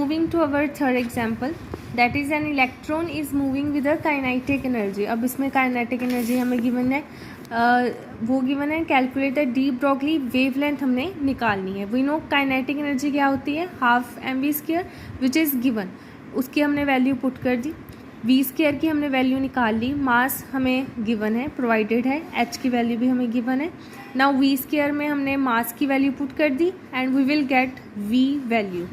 moving to our third example, that is an electron is moving with a kinetic energy. अब इसमें kinetic energy हमें given है, वो given है calculate the D Broglie wavelength हमने निकालनी है. वी नो काइनेटिक एनर्जी क्या होती है, half mv² which is given. उसकी हमने वैल्यू पुट कर दी. v² की हमने वैल्यू निकाल ली. मास हमें गिवन है, प्रोवाइडेड है. h की वैल्यू भी हमें गिवन है. नाउ v² में हमने मास की वैल्यू पुट कर दी and we will get v value.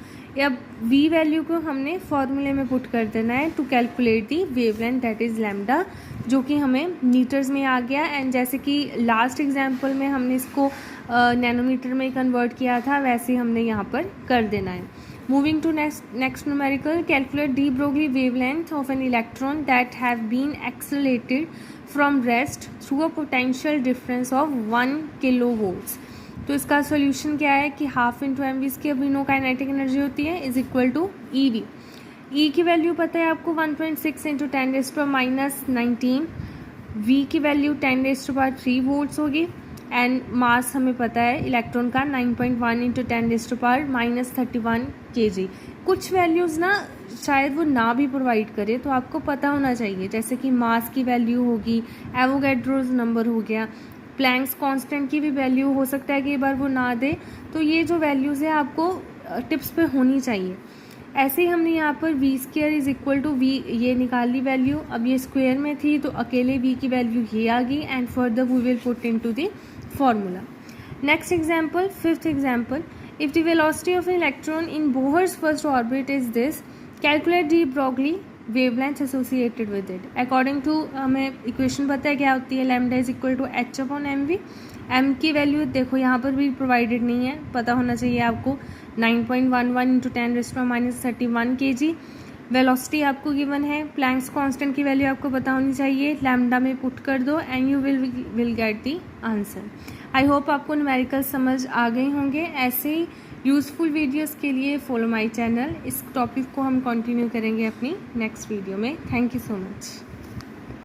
अब v वैल्यू को हमने फॉर्मूले में पुट कर देना है to calculate the wavelength, that is lambda, जो कि हमें मीटर्स में आ गया. एंड जैसे कि लास्ट एग्जांपल में हमने इसको नैनोमीटर में कन्वर्ट किया था, वैसे हमने यहाँ पर कर देना है. Moving to next numerical, calculate de Broglie wavelength of an electron that have been accelerated from rest through a potential difference of 1 kilovolts. तो इसका सोल्यूशन क्या है कि half into mv² we know kinetic energy होती है is equal to EV. E की value पता है आपको 1.6 इंटू 10⁻⁻19. V की वैल्यू 10⁻³ वोल्ट्स होगी. एंड मास हमें पता है इलेक्ट्रॉन का 9.1 इंटू 10⁻31 kg. कुछ वैल्यूज़ ना शायद वो ना भी प्रोवाइड करे, तो आपको पता होना चाहिए. जैसे कि मास की वैल्यू होगी, एवोगैड्रोज नंबर हो गया, प्लैंक्स कांस्टेंट की भी वैल्यू हो सकता है कि एक बार वो ना दे. तो ये जो वैल्यूज़ है आपको टिप्स पे होनी चाहिए. ऐसे ही हमने यहाँ पर v² is equal to v ये निकाल ली वैल्यू. अब ये स्क्वायर में थी तो अकेले v की वैल्यू ये आ गई and further we will put into the formula. Next example, fifth example, if the velocity of an electron in Bohr's first orbit is this, calculate de Broglie wavelength associated with it. According to हमें equation पता है क्या होती है, lambda is equal to h/mv. m की value देखो यहाँ पर भी प्रोवाइडेड नहीं है, पता होना चाहिए आपको 9.11 इंटू 10⁻31 kg. वेलोसिटी आपको गिवन है. प्लैंक्स कांस्टेंट की वैल्यू आपको पता होनी चाहिए. लैम्डा में पुट कर दो and you will get the answer. I hope आपको न्यूमेरिकल समझ आ गए होंगे. ऐसे ही यूज़फुल वीडियोस के लिए फॉलो माय चैनल. इस टॉपिक को हम कंटिन्यू करेंगे अपनी नेक्स्ट वीडियो में. Thank you so much.